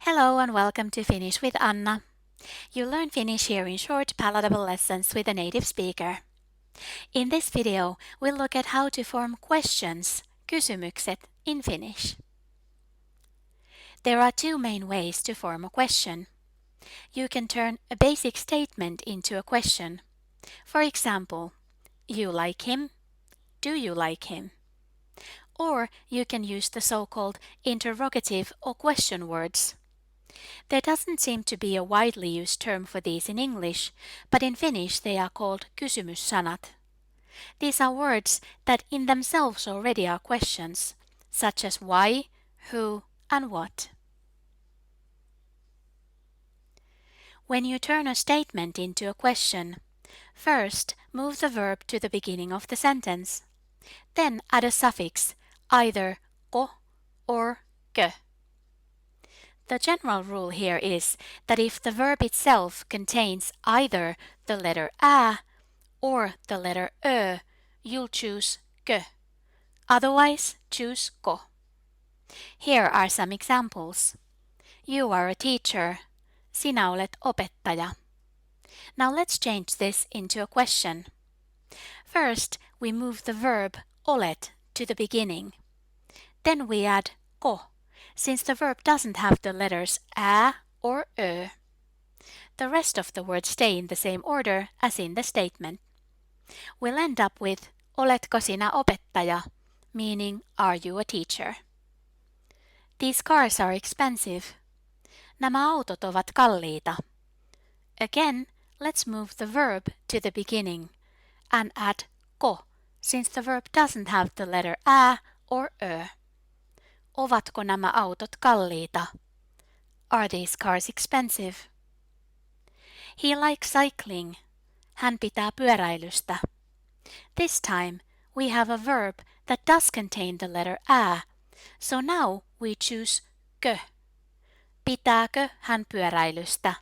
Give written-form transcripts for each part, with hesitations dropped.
Hello and welcome to Finnish with Anna. You learn Finnish here in short, palatable lessons with a native speaker. In this video, we'll look at how to form questions, kysymykset, in Finnish. There are two main ways to form a question. You can turn a basic statement into a question. For example, you like him? Do you like him? Or you can use the so-called interrogative or question words. There doesn't seem to be a widely used term for these in English, but in Finnish they are called kysymyssanat. These are words that in themselves already are questions, such as why, who, and what. When you turn a statement into a question, first move the verb to the beginning of the sentence. Then add a suffix, either ko or kö. The general rule here is that if the verb itself contains either the letter ä or the letter ö, you'll choose kö. Otherwise, choose ko. Here are some examples. You are a teacher. Sinä olet opettaja. Now let's change this into a question. First, we move the verb olet to the beginning. Then we add ko, since the verb doesn't have the letters ä or ö. The rest of the words stay in the same order as in the statement. We'll end up with oletko sinä opettaja, meaning are you a teacher? These cars are expensive. Nämä autot ovat kalliita. Again, let's move the verb to the beginning and add ko, since the verb doesn't have the letter ä or ö. Ovatko nämä autot kalliita? Are these cars expensive? He likes cycling. Hän pitää pyöräilystä. This time we have a verb that does contain the letter ä, so now we choose kö. Pitääkö hän pyöräilystä?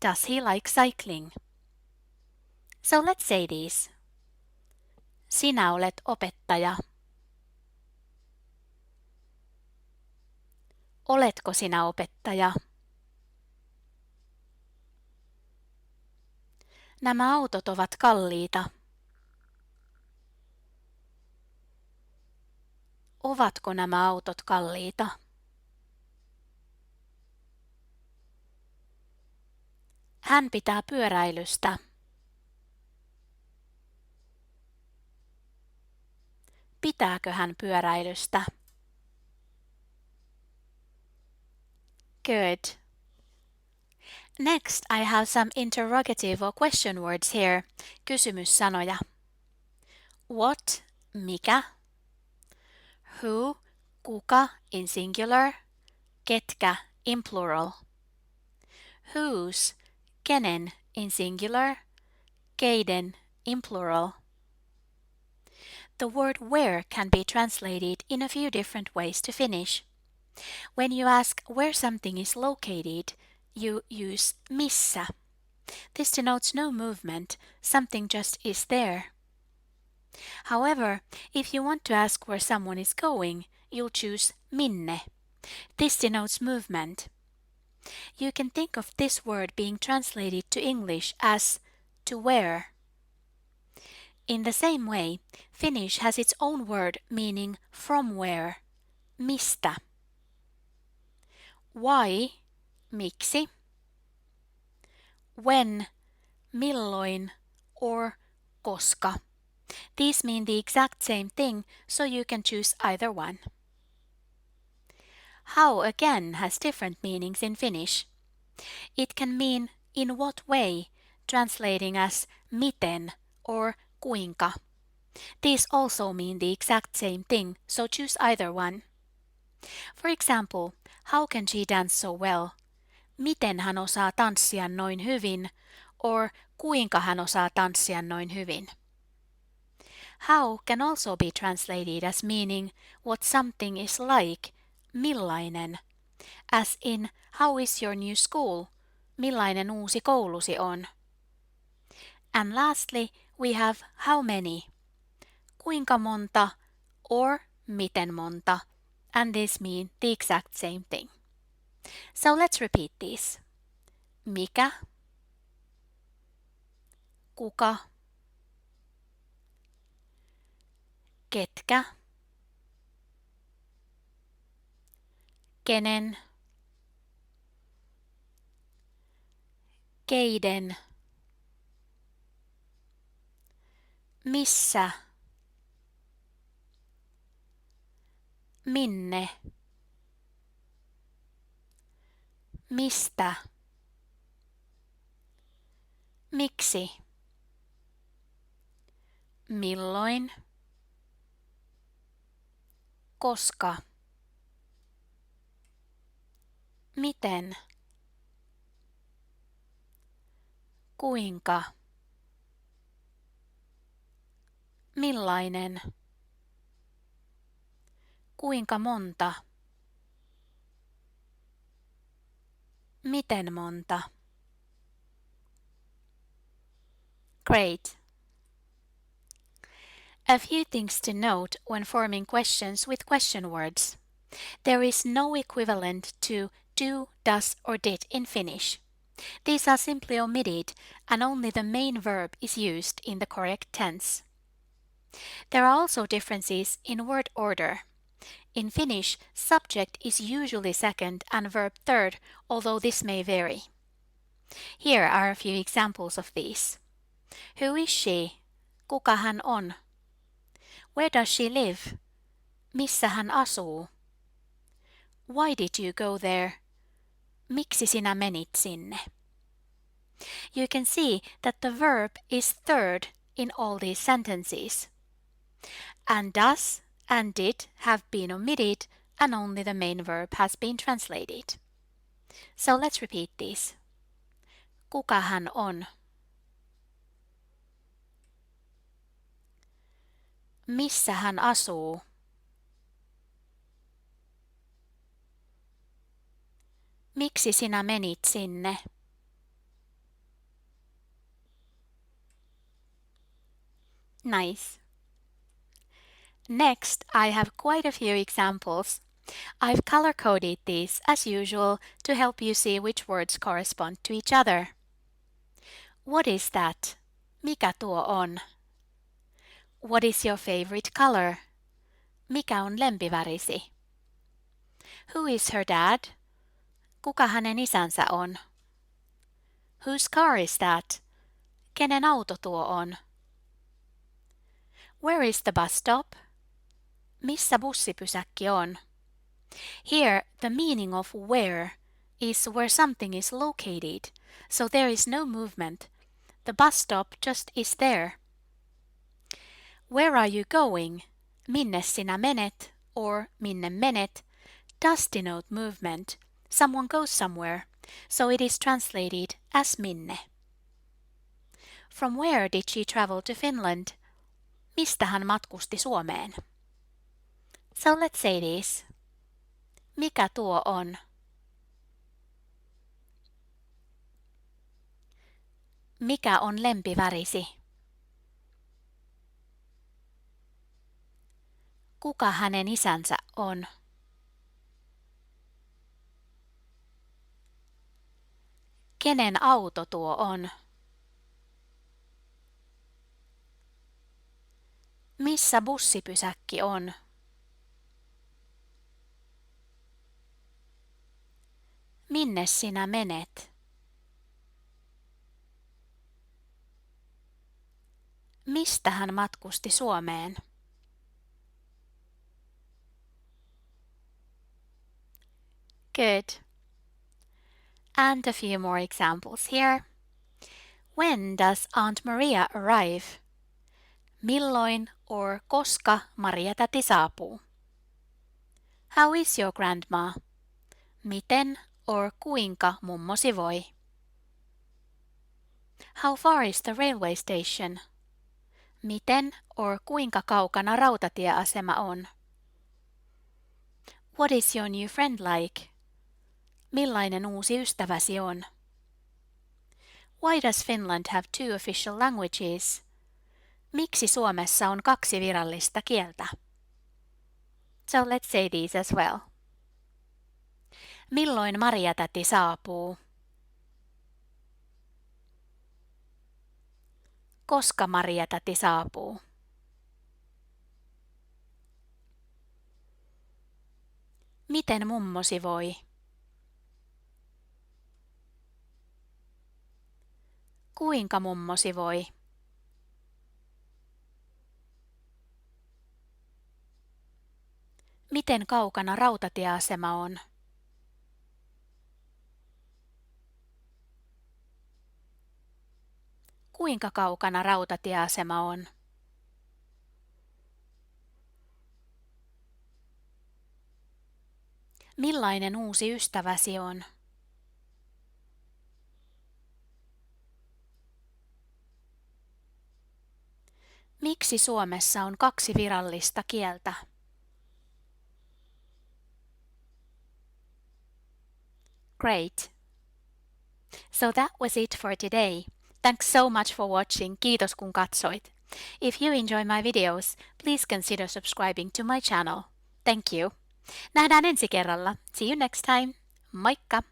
Does he like cycling? So let's say these. Sinä olet opettaja. Oletko sinä opettaja? Nämä autot ovat kalliita. Ovatko nämä autot kalliita? Hän pitää pyöräilystä. Pitääkö hän pyöräilystä? Good. Next, I have some interrogative or question words here, kysymyssanoja. What, mikä? Who, kuka in singular, ketkä in plural. Whose, kenen in singular, keiden in plural. The word where can be translated in a few different ways to Finnish. When you ask where something is located, you use missä. This denotes no movement, something just is there. However, if you want to ask where someone is going, you'll choose minne. This denotes movement. You can think of this word being translated to English as to where. In the same way, Finnish has its own word meaning from where, mistä. Why, miksi. When, milloin, or koska. These mean the exact same thing, so you can choose either one. How again has different meanings in Finnish. It can mean in what way, translating as miten or kuinka. These also mean the exact same thing, so choose either one. For example, how can she dance so well? Miten hän osaa tanssia noin hyvin? Or kuinka hän osaa tanssia noin hyvin? How can also be translated as meaning what something is like, millainen, as in how is your new school, millainen uusi koulusi on. And lastly, we have how many, kuinka monta or miten monta, and these mean the exact same thing. So let's repeat these. Mikä, kuka, ketkä, kenen, keiden, missä, minne, mistä, miksi, milloin, koska, miten, kuinka, millainen, kuinka monta, miten monta. Great. A few things to note when forming questions with question words. There is no equivalent to do, does, or did in Finnish. These are simply omitted and only the main verb is used in the correct tense. There are also differences in word order. In Finnish, subject is usually second and verb third, although this may vary. Here are a few examples of these. Who is she? Kuka hän on? Where does she live? Missä hän asuu? Why did you go there? Miksi sinä menit sinne? You can see that the verb is third in all these sentences. And does and did have been omitted and only the main verb has been translated. So let's repeat these. Kuka hän on? Missä hän asuu? Miksi sinä menit sinne? Nice. Next, I have quite a few examples. I've color-coded these as usual to help you see which words correspond to each other. What is that? Mikä tuo on? What is your favorite color? Mikä on lempivärisi? Who is her dad? Kuka hänen isänsä on? Whose car is that? Kenen auto tuo on? Where is the bus stop? Missä bussipysäkki on? Here, the meaning of where is where something is located, so there is no movement. The bus stop just is there. Where are you going? Minne sinä menet? Or minne menet does denote movement. Someone goes somewhere, so it is translated as minne. From where did she travel to Finland? Mistä hän matkusti Suomeen? So let's say this. Mikä tuo on? Mikä on lempivärisi? Kuka hänen isänsä on? Kenen auto tuo on? Missä bussipysäkki on? Minne sinä menet? Mistä hän matkusti Suomeen? Good. And a few more examples here. When does Aunt Maria arrive? Milloin or koska Maria-täti saapuu? How is your grandma? Miten or kuinka mummosi voi? How far is the railway station? Miten or kuinka kaukana rautatieasema on? What is your new friend like? Millainen uusi ystäväsi on? Why does Finland have two official languages? Miksi Suomessa on 2 virallista kieltä? So let's say these as well. Milloin Maria-täti saapuu? Koska Maria-täti saapuu? Miten mummosi voi? Kuinka mummosi voi? Miten kaukana rautatieasema on? Kuinka kaukana rautatieasema on? Millainen uusi ystäväsi on? Miksi Suomessa on 2 virallista kieltä? Great. So that was it for today. Thanks so much for watching. Kiitos kun katsoit. If you enjoy my videos, please consider subscribing to my channel. Thank you. Nähdään ensi kerralla. See you next time. Moikka!